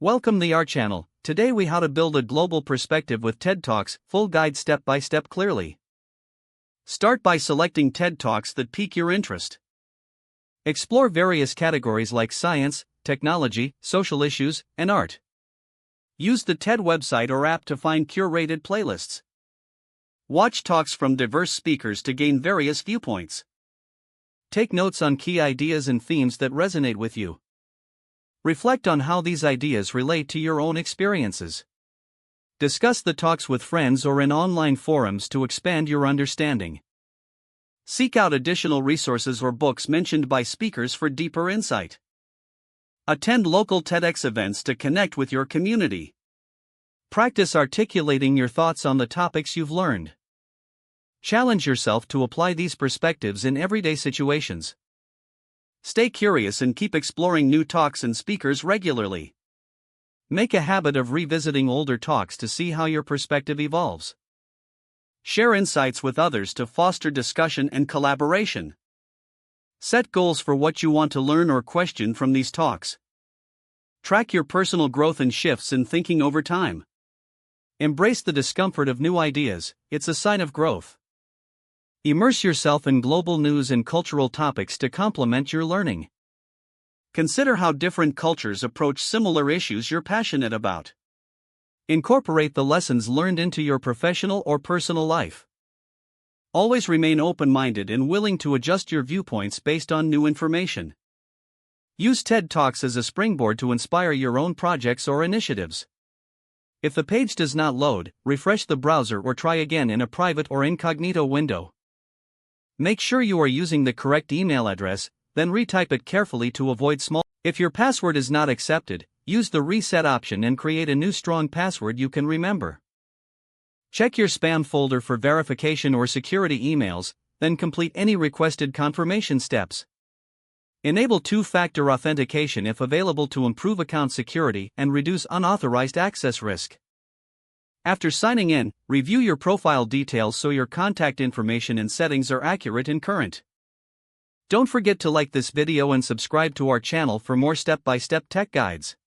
Welcome to our channel. Today we how to build a global perspective with TED Talks, full guide step by step clearly. Start by selecting TED Talks that pique your interest. Explore various categories like science, technology, social issues, and art. Use the TED website or app to find curated playlists. Watch talks from diverse speakers to gain various viewpoints. Take notes on key ideas and themes that resonate with you. Reflect on how these ideas relate to your own experiences. Discuss the talks with friends or in online forums to expand your understanding. Seek out additional resources or books mentioned by speakers for deeper insight. Attend local TEDx events to connect with your community. Practice articulating your thoughts on the topics you've learned. Challenge yourself to apply these perspectives in everyday situations. Stay curious and keep exploring new talks and speakers regularly. Make a habit of revisiting older talks to see how your perspective evolves. Share insights with others to foster discussion and collaboration. Set goals for what you want to learn or question from these talks. Track your personal growth and shifts in thinking over time. Embrace the discomfort of new ideas, it's a sign of growth. Immerse yourself in global news and cultural topics to complement your learning. Consider how different cultures approach similar issues you're passionate about. Incorporate the lessons learned into your professional or personal life. Always remain open-minded and willing to adjust your viewpoints based on new information. Use TED Talks as a springboard to inspire your own projects or initiatives. If the page does not load, refresh the browser or try again in a private or incognito window. Make sure you are using the correct email address, then retype it carefully to avoid small. If your password is not accepted, use the reset option and create a new strong password you can remember. Check your spam folder for verification or security emails, then complete any requested confirmation steps. Enable two-factor authentication if available to improve account security and reduce unauthorized access risk. After signing in, review your profile details so your contact information and settings are accurate and current. Don't forget to like this video and subscribe to our channel for more step-by-step tech guides.